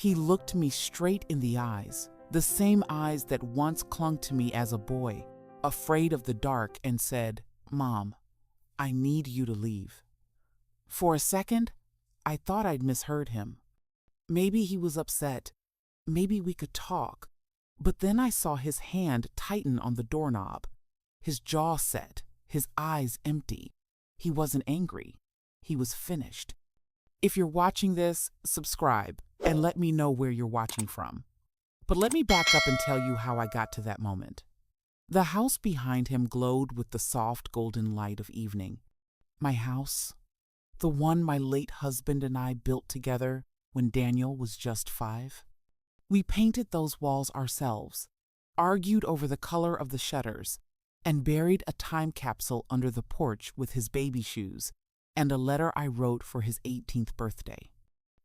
He looked me straight in the eyes, the same eyes that once clung to me as a boy, afraid of the dark, and said, "Mom, I need you to leave." For a second, I thought I'd misheard him. Maybe he was upset. Maybe we could talk. But then I saw his hand tighten on the doorknob, his jaw set, his eyes empty. He wasn't angry. He was finished. If you're watching this, subscribe and let me know where you're watching from. But let me back up and tell you how I got to that moment. The house behind him glowed with the soft golden light of evening. My house, the one my late husband and I built together when Daniel was just 5. We painted those walls ourselves, argued over the color of the shutters, and buried a time capsule under the porch with his baby shoes and a letter I wrote for his 18th birthday.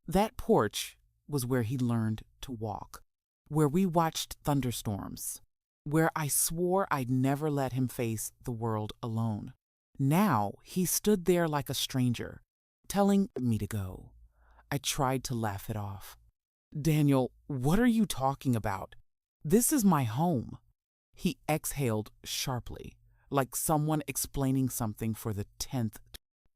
That porch was where he learned to walk, where we watched thunderstorms, where I swore I'd never let him face the world alone. Now he stood there like a stranger, telling me to go. I tried to laugh it off. "Daniel, what are you talking about? This is my home." He exhaled sharply, like someone explaining something for the 10th.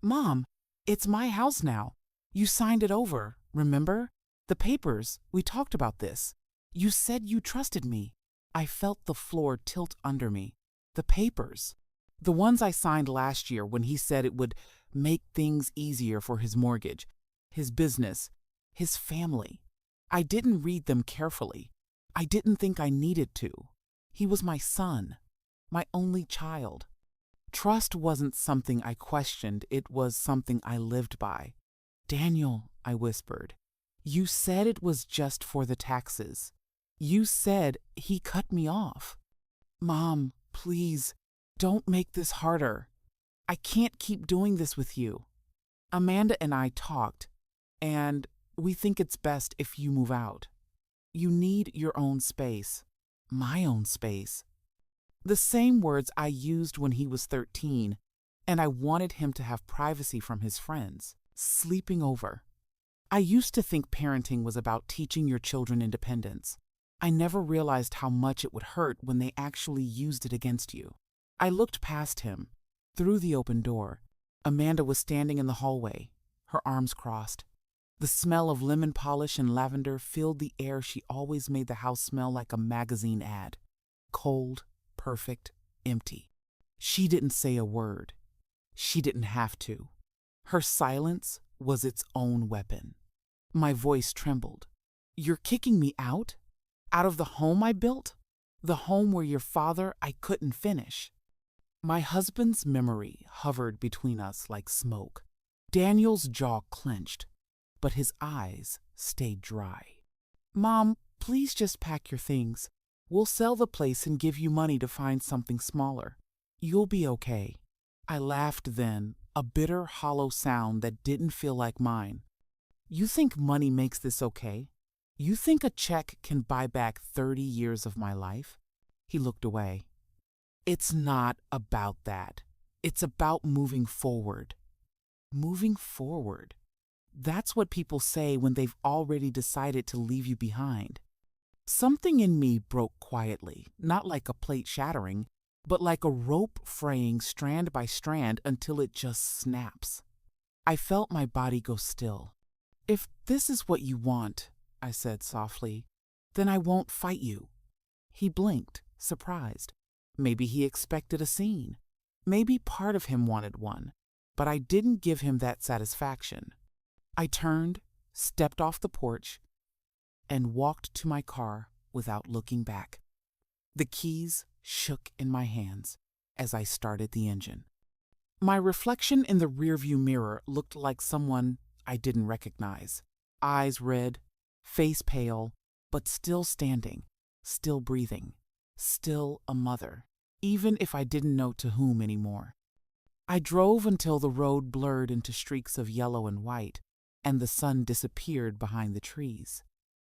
"Mom, it's my house now. You signed it over, remember? The papers, we talked about this. You said you trusted me." I felt the floor tilt under me. The papers. The ones I signed last year when he said it would make things easier for his mortgage, his business, his family. I didn't read them carefully. I didn't think I needed to. He was my son, my only child. Trust wasn't something I questioned, it was something I lived by. "Daniel," I whispered, "you said it was just for the taxes. You said he cut me off." "Mom, please, don't make this harder. I can't keep doing this with you. Amanda and I talked, and we think it's best if you move out. You need your own space, my own space." The same words I used when he was 13, and I wanted him to have privacy from his friends, sleeping over. I used to think parenting was about teaching your children independence. I never realized how much it would hurt when they actually used it against you. I looked past him, through the open door. Amanda was standing in the hallway, her arms crossed. The smell of lemon polish and lavender filled the air. She always made the house smell like a magazine ad. Cold, perfect, empty. She didn't say a word. She didn't have to. Her silence was its own weapon. My voice trembled. "You're kicking me out? Out of the home I built? The home where your father I couldn't finish." My husband's memory hovered between us like smoke. Daniel's jaw clenched, but his eyes stayed dry. "Mom, please just pack your things. We'll sell the place and give you money to find something smaller. You'll be okay." I laughed then, a bitter, hollow sound that didn't feel like mine. "You think money makes this okay? You think a check can buy back 30 years of my life?" He looked away. "It's not about that. It's about moving forward." Moving forward. That's what people say when they've already decided to leave you behind. Something in me broke quietly, not like a plate shattering, but like a rope fraying strand by strand until it just snaps. I felt my body go still. "If this is what you want," I said softly, "then I won't fight you." He blinked, surprised. Maybe he expected a scene. Maybe part of him wanted one, but I didn't give him that satisfaction. I turned, stepped off the porch, and walked to my car without looking back. The keys shook in my hands as I started the engine. My reflection in the rearview mirror looked like someone I didn't recognize. Eyes red, face pale, but still standing, still breathing, still a mother, even if I didn't know to whom anymore. I drove until the road blurred into streaks of yellow and white, and the sun disappeared behind the trees.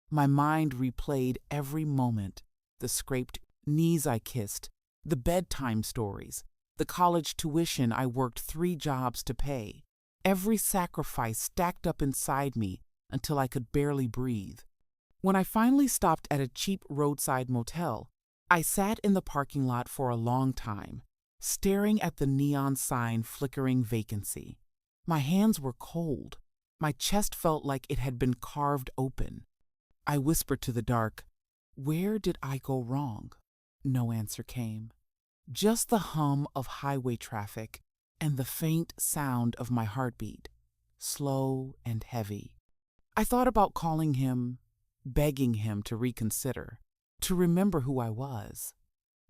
My mind replayed every moment, the scraped knees I kissed, the bedtime stories, the college tuition I worked 3 jobs to pay. Every sacrifice stacked up inside me until I could barely breathe. When I finally stopped at a cheap roadside motel, I sat in the parking lot for a long time, staring at the neon sign flickering vacancy. My hands were cold. My chest felt like it had been carved open. I whispered to the dark, "Where did I go wrong?" No answer came. Just the hum of highway traffic and the faint sound of my heartbeat, slow and heavy. I thought about calling him, begging him to reconsider, to remember who I was.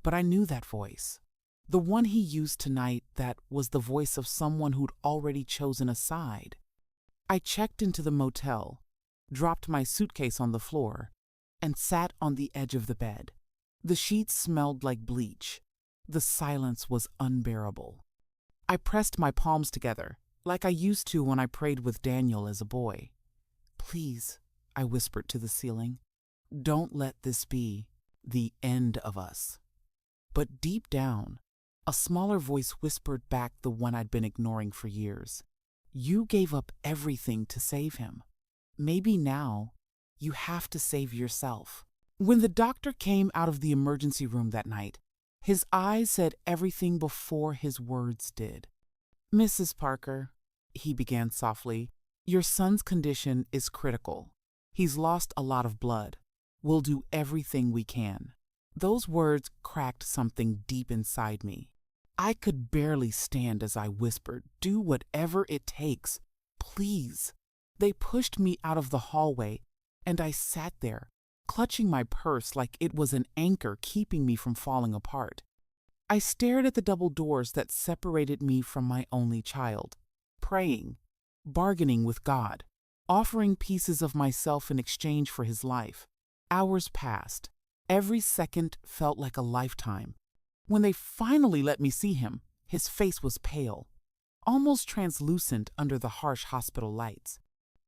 But I knew that voice. The one he used tonight that was the voice of someone who'd already chosen a side. I checked into the motel, dropped my suitcase on the floor, and sat on the edge of the bed. The sheets smelled like bleach. The silence was unbearable. I pressed my palms together, like I used to when I prayed with Daniel as a boy. "Please," I whispered to the ceiling, "don't let this be the end of us." But deep down, a smaller voice whispered back the one I'd been ignoring for years. "You gave up everything to save him. Maybe now you have to save yourself." When the doctor came out of the emergency room that night, his eyes said everything before his words did. "Mrs. Parker," he began softly, "your son's condition is critical. He's lost a lot of blood. We'll do everything we can." Those words cracked something deep inside me. I could barely stand as I whispered, "Do whatever it takes. Please." They pushed me out of the hallway, and I sat there, clutching my purse like it was an anchor keeping me from falling apart. I stared at the double doors that separated me from my only child, praying, bargaining with God, offering pieces of myself in exchange for his life. Hours passed. Every second felt like a lifetime. When they finally let me see him, his face was pale, almost translucent under the harsh hospital lights.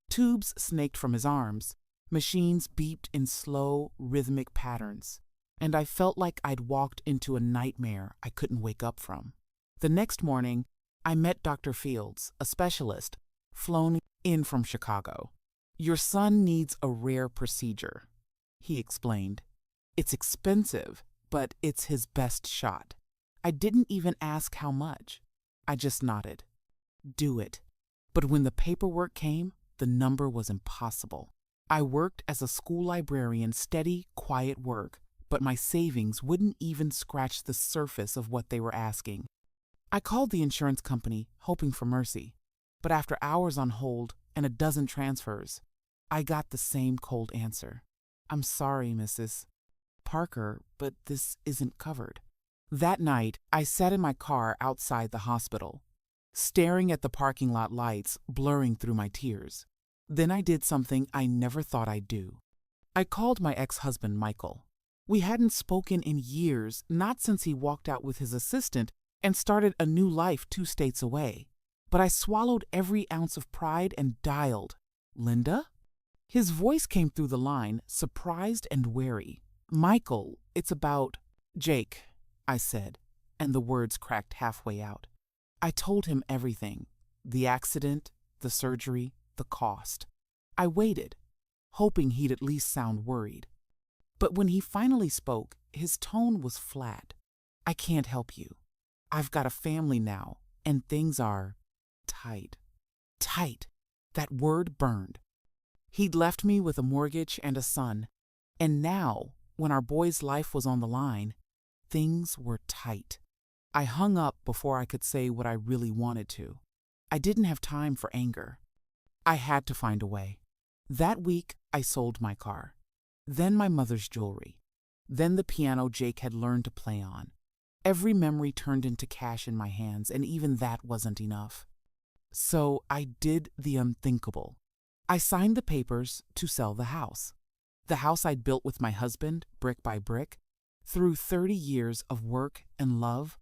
Tubes snaked from his arms. Machines beeped in slow, rhythmic patterns, and I felt like I'd walked into a nightmare I couldn't wake up from. The next morning, I met Dr. Fields, a specialist, flown in from Chicago. "Your son needs a rare procedure," he explained. "It's expensive, but it's his best shot." I didn't even ask how much. I just nodded. "Do it." But when the paperwork came, the number was impossible. I worked as a school librarian, steady, quiet work, but my savings wouldn't even scratch the surface of what they were asking. I called the insurance company, hoping for mercy, but after hours on hold and a dozen transfers, I got the same cold answer. "I'm sorry, Mrs. Parker, but this isn't covered." That night, I sat in my car outside the hospital, staring at the parking lot lights blurring through my tears. Then I did something I never thought I'd do. I called my ex-husband, Michael. We hadn't spoken in years, not since he walked out with his assistant and started a new life 2 states away. But I swallowed every ounce of pride and dialed. "Linda?" His voice came through the line, surprised and wary. "Michael, it's about Jake," I said, and the words cracked halfway out. I told him everything: the accident, the surgery, the cost. I waited, hoping he'd at least sound worried. But when he finally spoke, his tone was flat. "I can't help you. I've got a family now, and things are tight." Tight. That word burned. He'd left me with a mortgage and a son, and now, when our boy's life was on the line, things were tight. I hung up before I could say what I really wanted to. I didn't have time for anger. I had to find a way. That week, I sold my car. Then my mother's jewelry. Then the piano Jake had learned to play on. Every memory turned into cash in my hands, and even that wasn't enough. So I did the unthinkable. I signed the papers to sell the house. The house I'd built with my husband, brick by brick, through 30 years of work and love.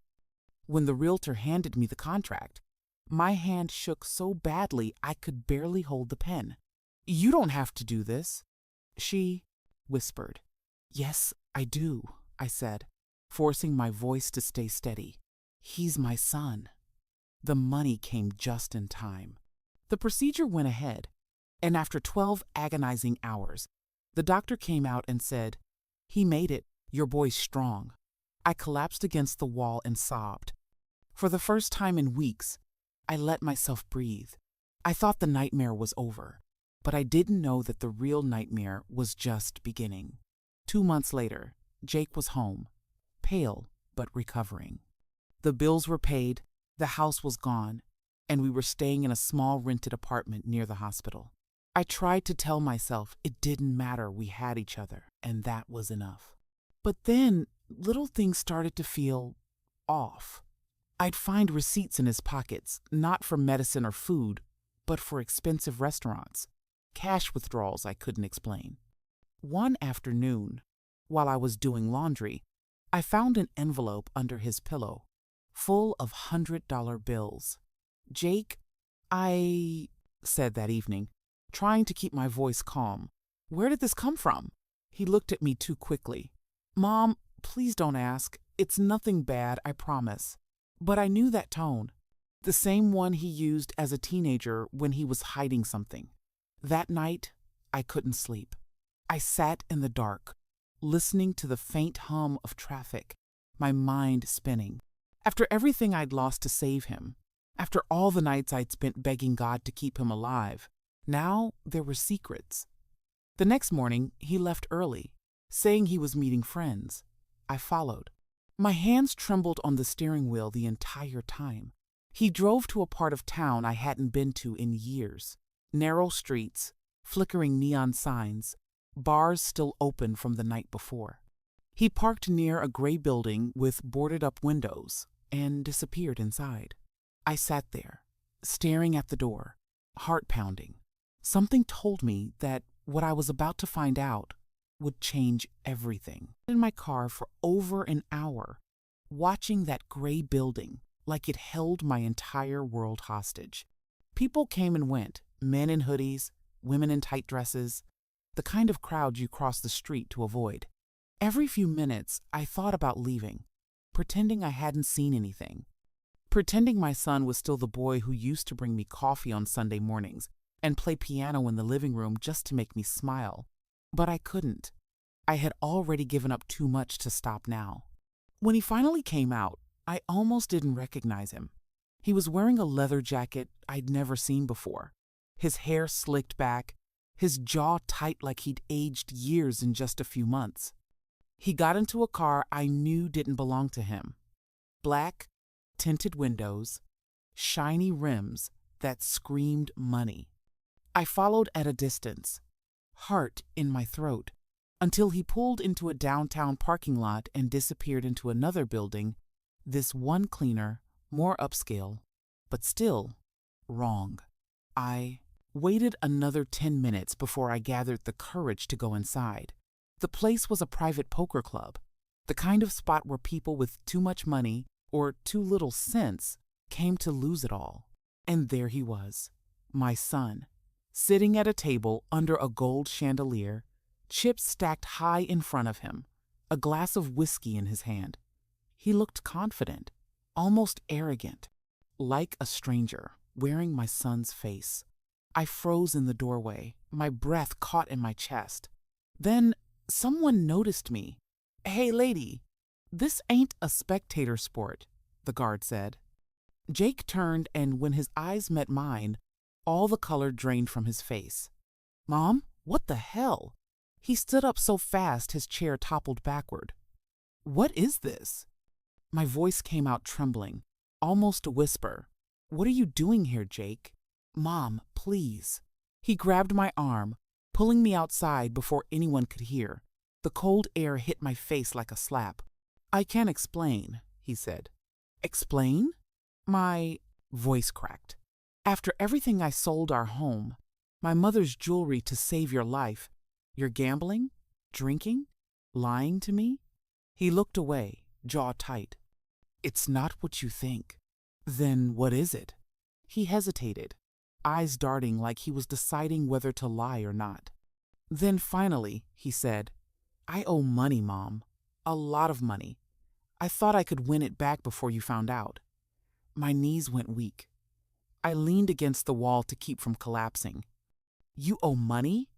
When the realtor handed me the contract, my hand shook so badly I could barely hold the pen. "You don't have to do this," she whispered. "Yes, I do," I said, forcing my voice to stay steady. "He's my son." The money came just in time. The procedure went ahead, and after 12 agonizing hours, The doctor came out and said, "He made it. Your boy's strong." I collapsed against the wall and sobbed. For the first time in weeks, I let myself breathe. I thought the nightmare was over, but I didn't know that the real nightmare was just beginning. 2 months later, Jake was home, pale but recovering. The bills were paid, the house was gone, and we were staying in a small rented apartment near the hospital. I tried to tell myself it didn't matter, we had each other, and that was enough. But then little things started to feel off. I'd find receipts in his pockets, not for medicine or food, but for expensive restaurants, cash withdrawals I couldn't explain. One afternoon, while I was doing laundry, I found an envelope under his pillow, full of $100 bills. "Jake, I," said that evening, trying to keep my voice calm. "Where did this come from?" He looked at me too quickly. "Mom, please don't ask. It's nothing bad, I promise." But I knew that tone, the same one he used as a teenager when he was hiding something. That night, I couldn't sleep. I sat in the dark, listening to the faint hum of traffic, my mind spinning. After everything I'd lost to save him, after all the nights I'd spent begging God to keep him alive, now there were secrets. The next morning, he left early, saying he was meeting friends. I followed. My hands trembled on the steering wheel the entire time. He drove to a part of town I hadn't been to in years. Narrow streets, flickering neon signs, bars still open from the night before. He parked near a gray building with boarded-up windows and disappeared inside. I sat there, staring at the door, heart pounding. Something told me that what I was about to find out would change everything. In my car for over an hour, watching that gray building like it held my entire world hostage. People came and went, men in hoodies, women in tight dresses, the kind of crowd you cross the street to avoid. Every few minutes, I thought about leaving, pretending I hadn't seen anything, pretending my son was still the boy who used to bring me coffee on Sunday mornings and play piano in the living room just to make me smile. But I couldn't. I had already given up too much to stop now. When he finally came out, I almost didn't recognize him. He was wearing a leather jacket I'd never seen before, his hair slicked back, his jaw tight like he'd aged years in just a few months. He got into a car I knew didn't belong to him. Black, tinted windows, shiny rims that screamed money. I followed at a distance, heart in my throat, until he pulled into a downtown parking lot and disappeared into another building, this one cleaner, more upscale, but still wrong. I waited another 10 minutes before I gathered the courage to go inside. The place was a private poker club, the kind of spot where people with too much money or too little sense came to lose it all. And there he was, my son, sitting at a table under a gold chandelier, chips stacked high in front of him, a glass of whiskey in his hand. He looked confident, almost arrogant, like a stranger, wearing my son's face. I froze in the doorway, my breath caught in my chest. Then someone noticed me. "Hey, lady, this ain't a spectator sport," the guard said. Jake turned, and when his eyes met mine, all the color drained from his face. "Mom, what the hell?" He stood up so fast his chair toppled backward. "What is this?" My voice came out trembling, almost a whisper. "What are you doing here, Jake?" "Mom, please." He grabbed my arm, pulling me outside before anyone could hear. The cold air hit my face like a slap. "I can't explain," he said. "Explain?" My voice cracked. "After everything I sold our home, my mother's jewelry to save your life, you're gambling, drinking, lying to me?" He looked away, jaw tight. "It's not what you think." "Then what is it?" He hesitated, eyes darting like he was deciding whether to lie or not. Then finally, he said, "I owe money, Mom. A lot of money. I thought I could win it back before you found out." My knees went weak. I leaned against the wall to keep from collapsing. "You owe money?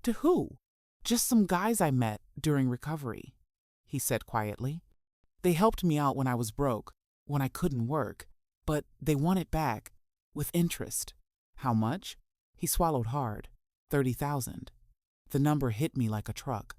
To who?" Just some guys I met during recovery, he said quietly. They helped me out when I was broke, when I couldn't work, but they want it back, with interest. How much? He swallowed hard. 30,000. The number hit me like a truck.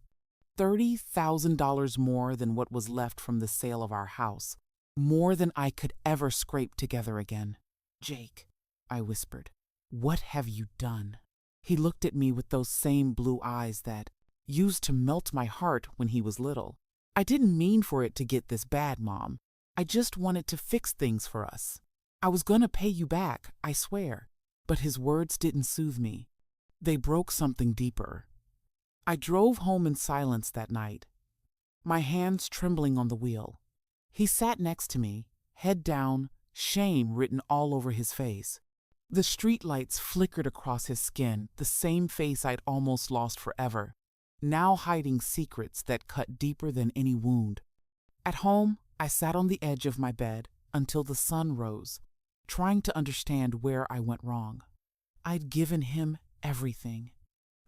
$30,000 more than what was left from the sale of our house. More than I could ever scrape together again. Jake, I whispered, what have you done? He looked at me with those same blue eyes that used to melt my heart when he was little. I didn't mean for it to get this bad, Mom. I just wanted to fix things for us. I was gonna pay you back, I swear. But his words didn't soothe me. They broke something deeper. I drove home in silence that night, my hands trembling on the wheel. He sat next to me, head down, shame written all over his face. The streetlights flickered across his skin, the same face I'd almost lost forever, now hiding secrets that cut deeper than any wound. At home, I sat on the edge of my bed until the sun rose, trying to understand where I went wrong. I'd given him everything.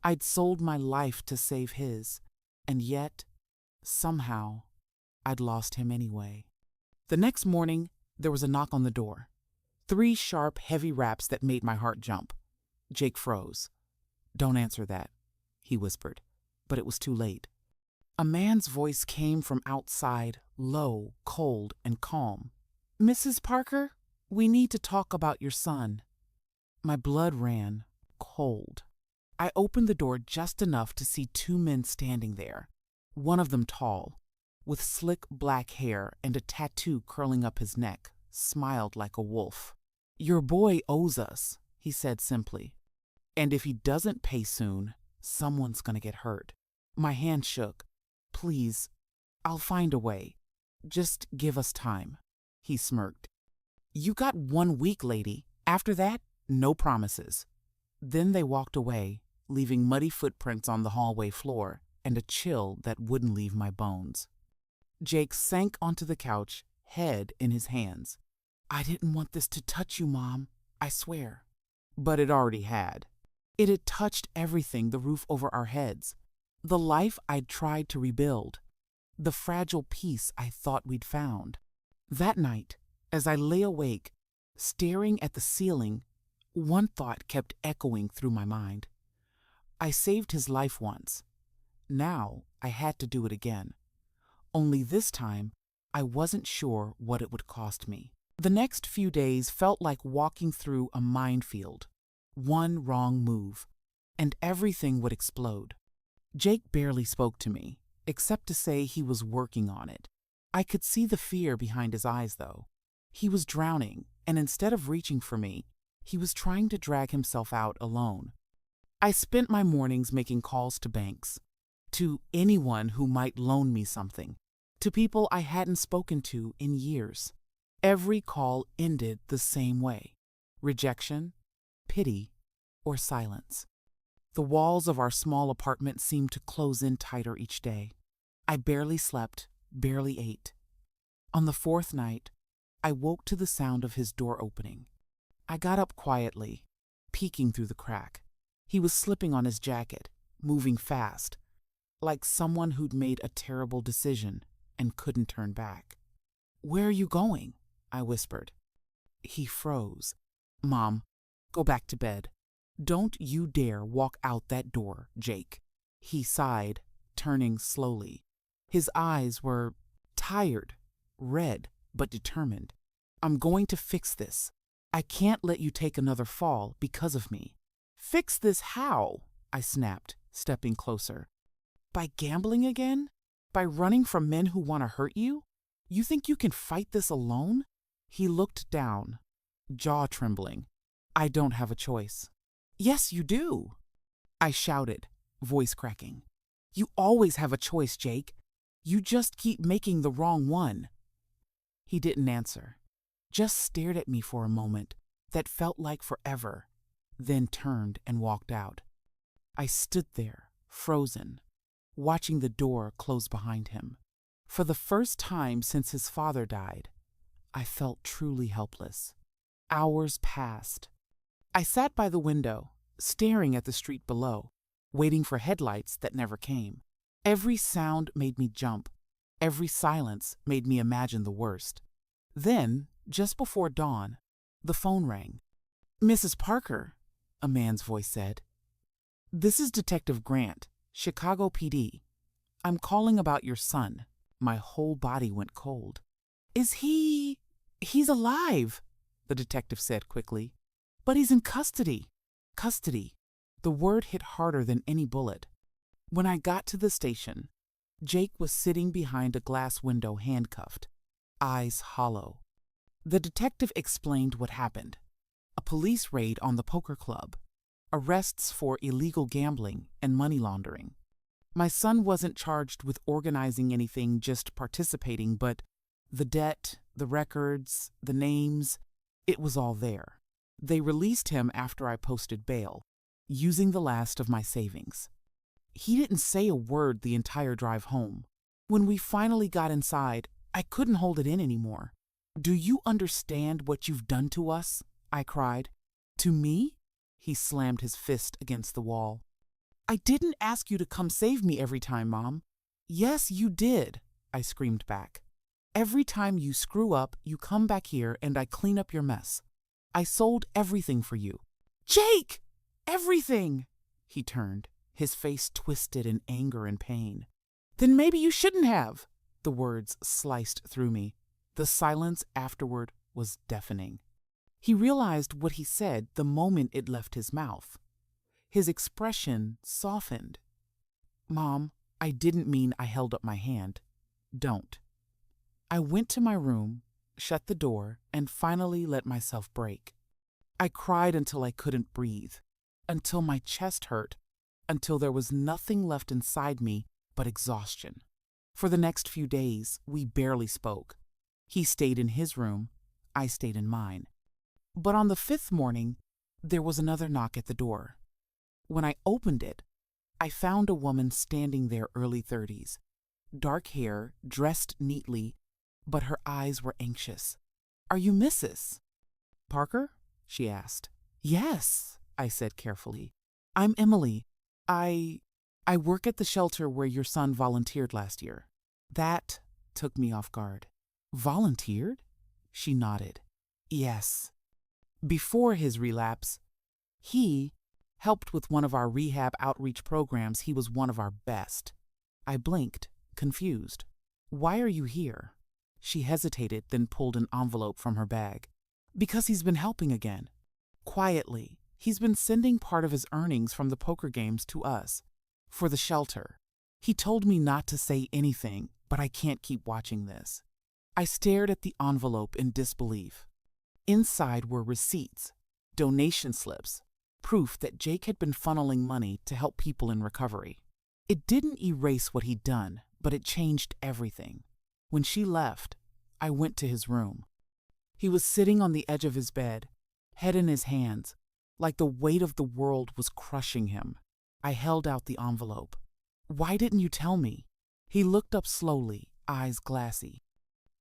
I'd sold my life to save his, and yet, somehow, I'd lost him anyway. The next morning, there was a knock on the door. 3 sharp, heavy raps that made my heart jump. Jake froze. Don't answer that, he whispered, but it was too late. A man's voice came from outside, low, cold, and calm. Mrs. Parker, we need to talk about your son. My blood ran cold. I opened the door just enough to see 2 men standing there, one of them tall, with slick black hair and a tattoo curling up his neck, smiled like a wolf. Your boy owes us, he said simply. And if he doesn't pay soon, someone's gonna get hurt. My hand shook. Please, I'll find a way. Just give us time. He smirked. You got 1 week, lady. After that, no promises. Then they walked away, leaving muddy footprints on the hallway floor and a chill that wouldn't leave my bones. Jake sank onto the couch, head in his hands. I didn't want this to touch you, Mom, I swear. But it already had. It had touched everything, the roof over our heads, the life I'd tried to rebuild, the fragile peace I thought we'd found. That night, as I lay awake, staring at the ceiling, one thought kept echoing through my mind. I saved his life once. Now I had to do it again. Only this time, I wasn't sure what it would cost me. The next few days felt like walking through a minefield. One wrong move, and everything would explode. Jake barely spoke to me, except to say he was working on it. I could see the fear behind his eyes, though. He was drowning, and instead of reaching for me, he was trying to drag himself out alone. I spent my mornings making calls to banks, to anyone who might loan me something, to people I hadn't spoken to in years. Every call ended the same way: rejection, pity, or silence. The walls of our small apartment seemed to close in tighter each day. I barely slept, barely ate. On the 4th night, I woke to the sound of his door opening. I got up quietly, peeking through the crack. He was slipping on his jacket, moving fast, like someone who'd made a terrible decision and couldn't turn back. Where are you going? I whispered. He froze. Mom, go back to bed. Don't you dare walk out that door, Jake. He sighed, turning slowly. His eyes were tired, red, but determined. I'm going to fix this. I can't let you take another fall because of me. Fix this how? I snapped, stepping closer. By gambling again? By running from men who want to hurt you? You think you can fight this alone? He looked down, jaw trembling. I don't have a choice. Yes, you do, I shouted, voice cracking. You always have a choice, Jake. You just keep making the wrong one. He didn't answer, just stared at me for a moment that felt like forever, then turned and walked out. I stood there, frozen, watching the door close behind him. For the first time since his father died, I felt truly helpless. Hours passed. I sat by the window, staring at the street below. waiting for headlights that never came. Every sound made me jump. Every silence made me imagine the worst. Then, just before dawn, the phone rang. "Mrs. Parker," a man's voice said. "This is Detective Grant, Chicago PD. I'm calling about your son." My whole body went cold. He's alive," the detective said quickly. "But he's in custody." Custody. The word hit harder than any bullet. When I got to the station, Jake was sitting behind a glass window handcuffed, eyes hollow. The detective explained what happened. A police raid on the poker club, arrests for illegal gambling and money laundering. My son wasn't charged with organizing anything, just participating, but the debt, the records, the names, it was all there. They released him after I posted bail, using the last of my savings. He didn't say a word the entire drive home. When we finally got inside, I couldn't hold it in anymore. "Do you understand what you've done to us?" I cried. "To me?" He slammed his fist against the wall. "I didn't ask you to come save me every time, Mom." "Yes, you did," I screamed back. "Every time you screw up, you come back here and I clean up your mess. I sold everything for you." "Jake! Everything!" He turned, his face twisted in anger and pain. "Then maybe you shouldn't have." The words sliced through me. The silence afterward was deafening. He realized what he said the moment it left his mouth. His expression softened. "Mom, I didn't mean I held up my hand. Don't." I went to my room, shut the door, and finally let myself break. I cried until I couldn't breathe, until my chest hurt, until there was nothing left inside me but exhaustion. For the next few days, we barely spoke. He stayed in his room, I stayed in mine. But on the 5th morning, there was another knock at the door. When I opened it, I found a woman standing there, early 30s, dark hair, dressed neatly, but her eyes were anxious. "Are you Mrs. Parker?" she asked. "Yes," I said carefully. "I'm Emily. I work at the shelter where your son volunteered last year." That took me off guard. "Volunteered?" She nodded. "Yes. Before his relapse, he helped with one of our rehab outreach programs. He was one of our best." I blinked, confused. "Why are you here?" She hesitated, then pulled an envelope from her bag. "Because he's been helping again. Quietly, he's been sending part of his earnings from the poker games to us, for the shelter. He told me not to say anything, but I can't keep watching this." I stared at the envelope in disbelief. Inside were receipts, donation slips, proof that Jake had been funneling money to help people in recovery. It didn't erase what he'd done, but it changed everything. When she left, I went to his room. He was sitting on the edge of his bed, head in his hands, like the weight of the world was crushing him. I held out the envelope. "Why didn't you tell me?" He looked up slowly, eyes glassy.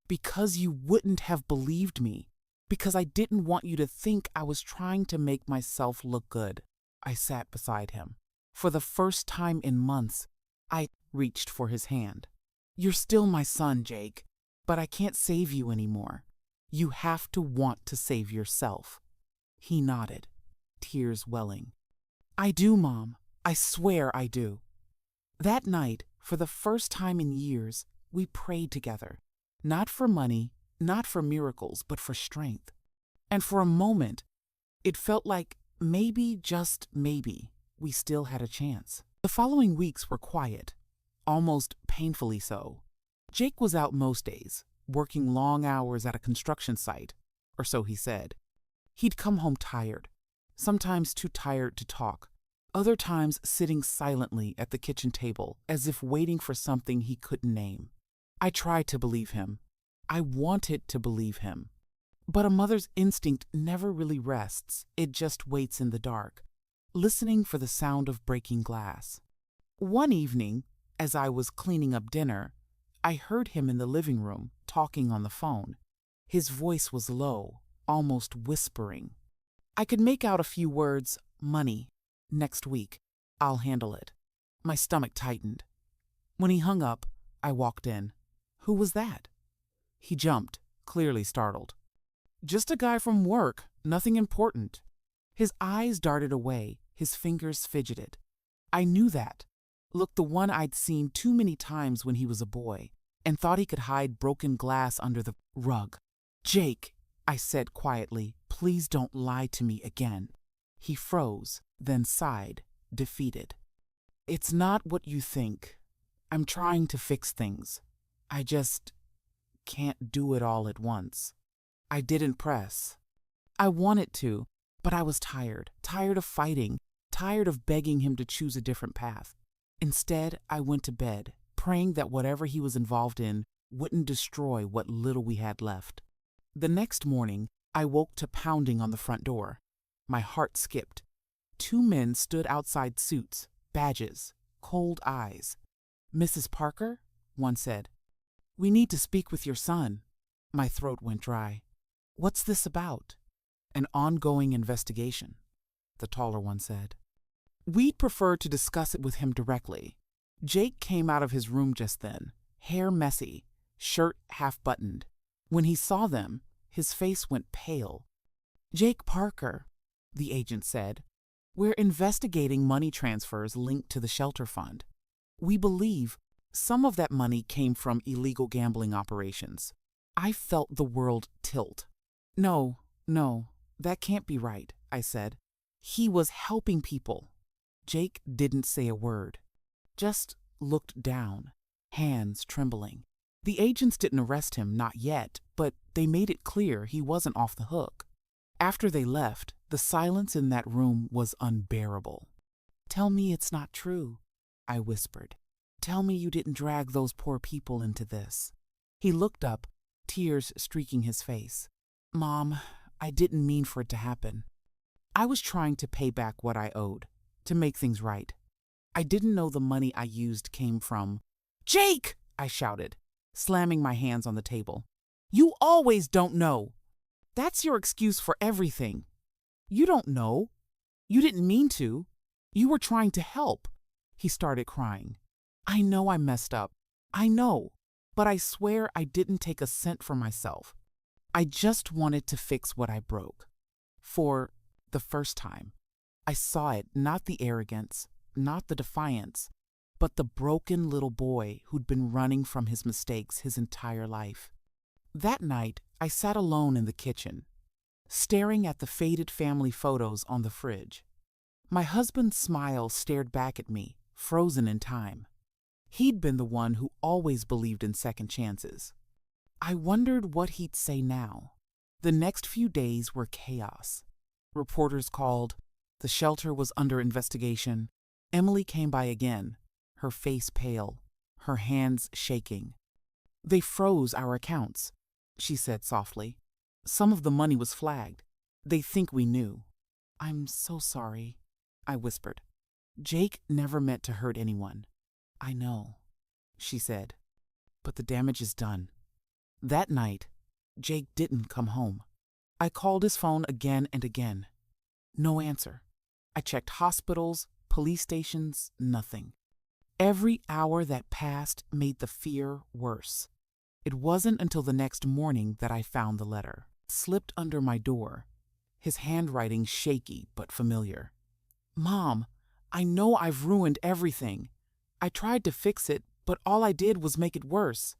"Because you wouldn't have believed me. Because I didn't want you to think I was trying to make myself look good." I sat beside him. For the first time in months, I reached for his hand. "You're still my son, Jake, but I can't save you anymore. You have to want to save yourself." He nodded, tears welling. "I do, Mom. I swear I do." That night, for the first time in years, we prayed together. Not for money, not for miracles, but for strength. And for a moment, it felt like maybe, just maybe, we still had a chance. The following weeks were quiet, almost painfully so. Jake was out most days, working long hours at a construction site, or so he said. He'd come home tired, sometimes too tired to talk, other times sitting silently at the kitchen table as if waiting for something he couldn't name. I tried to believe him. I wanted to believe him. But a mother's instinct never really rests. It just waits in the dark, listening for the sound of breaking glass. One evening, as I was cleaning up dinner, I heard him in the living room, talking on the phone. His voice was low, almost whispering. I could make out a few words: money, next week, I'll handle it. My stomach tightened. When he hung up, I walked in. Who was that? He jumped, clearly startled. Just a guy from work, nothing important. His eyes darted away, his fingers fidgeted. I knew that. Looked the one I'd seen too many times when he was a boy, and thought he could hide broken glass under the rug. Jake, I said quietly, please don't lie to me again. He froze, then sighed, defeated. It's not what you think. I'm trying to fix things. I just can't do it all at once. I didn't press. I wanted to, but I was tired of fighting, tired of begging him to choose a different path. Instead, I went to bed, praying that whatever he was involved in wouldn't destroy what little we had left. The next morning, I woke to pounding on the front door. My heart skipped. 2 men stood outside, suits, badges, cold eyes. Mrs. Parker? One said. We need to speak with your son. My throat went dry. What's this about? An ongoing investigation, the taller one said. We'd prefer to discuss it with him directly. Jake came out of his room just then, hair messy, shirt half-buttoned. When he saw them, his face went pale. Jake Parker, the agent said. We're investigating money transfers linked to the shelter fund. We believe some of that money came from illegal gambling operations. I felt the world tilt. No, that can't be right, I said. He was helping people. Jake didn't say a word, just looked down, hands trembling. The agents didn't arrest him, not yet, but they made it clear he wasn't off the hook. After they left, the silence in that room was unbearable. Tell me it's not true, I whispered. Tell me you didn't drag those poor people into this. He looked up, tears streaking his face. Mom, I didn't mean for it to happen. I was trying to pay back what I owed, to make things right. I didn't know the money I used came from. Jake! I shouted, slamming my hands on the table. You always don't know. That's your excuse for everything. You don't know. You didn't mean to. You were trying to help. He started crying. I know I messed up. I know. But I swear I didn't take a cent for myself. I just wanted to fix what I broke. For the first time. I saw it, not the arrogance, not the defiance, but the broken little boy who'd been running from his mistakes his entire life. That night, I sat alone in the kitchen, staring at the faded family photos on the fridge. My husband's smile stared back at me, frozen in time. He'd been the one who always believed in second chances. I wondered what he'd say now. The next few days were chaos. Reporters called. The shelter was under investigation. Emily came by again, her face pale, her hands shaking. They froze our accounts, she said softly. Some of the money was flagged. They think we knew. I'm so sorry, I whispered. Jake never meant to hurt anyone. I know, she said, but the damage is done. That night, Jake didn't come home. I called his phone again and again. No answer. I checked hospitals, police stations, nothing. Every hour that passed made the fear worse. It wasn't until the next morning that I found the letter, slipped under my door, his handwriting shaky but familiar. Mom, I know I've ruined everything. I tried to fix it, but all I did was make it worse.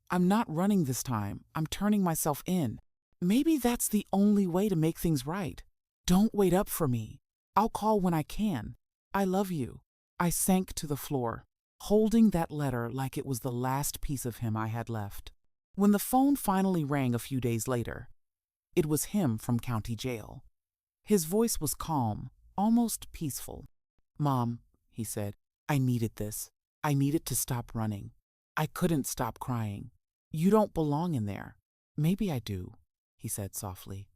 I'm not running this time. I'm turning myself in. Maybe that's the only way to make things right. Don't wait up for me. I'll call when I can. I love you. I sank to the floor, holding that letter like it was the last piece of him I had left. When the phone finally rang a few days later, it was him from county jail. His voice was calm, almost peaceful. Mom, he said, I needed this. I needed to stop running. I couldn't stop crying. You don't belong in there. Maybe I do, he said softly.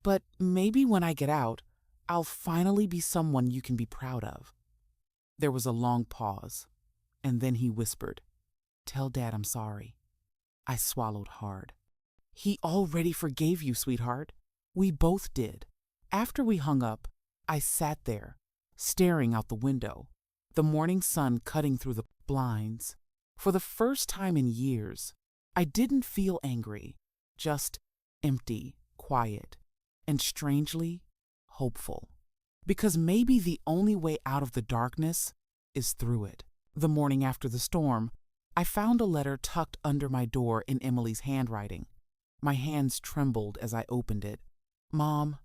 But maybe when I get out, I'll finally be someone you can be proud of. There was a long pause, and then he whispered, Tell Dad I'm sorry. I swallowed hard. He already forgave you, sweetheart. We both did. After we hung up, I sat there, staring out the window, the morning sun cutting through the blinds. For the first time in years, I didn't feel angry, just empty, quiet, and strangely hopeful. Because maybe the only way out of the darkness is through it. The morning after the storm, I found a letter tucked under my door in Emily's handwriting. My hands trembled as I opened it. Mom,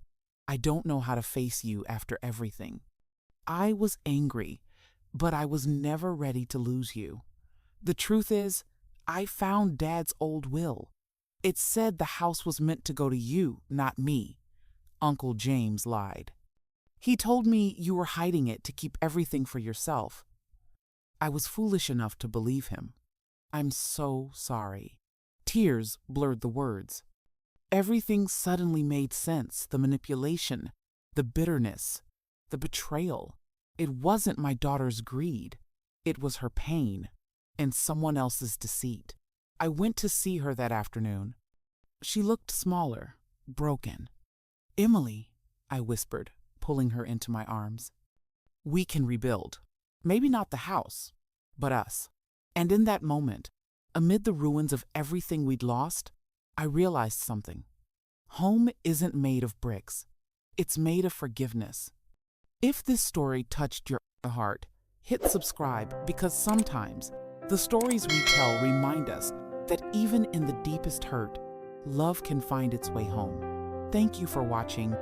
I don't know how to face you after everything. I was angry, but I was never ready to lose you. The truth is, I found Dad's old will. It said the house was meant to go to you, not me. Uncle James lied. He told me you were hiding it to keep everything for yourself. I was foolish enough to believe him. I'm so sorry. Tears blurred the words. Everything suddenly made sense, the manipulation, the bitterness, the betrayal. It wasn't my daughter's greed. It was her pain and someone else's deceit. I went to see her that afternoon. She looked smaller, broken. Emily, I whispered, pulling her into my arms. We can rebuild. Maybe not the house, but us. And in that moment, amid the ruins of everything we'd lost, I realized something. Home isn't made of bricks. It's made of forgiveness. If this story touched your heart, hit subscribe because sometimes the stories we tell remind us that even in the deepest hurt, love can find its way home. Thank you for watching.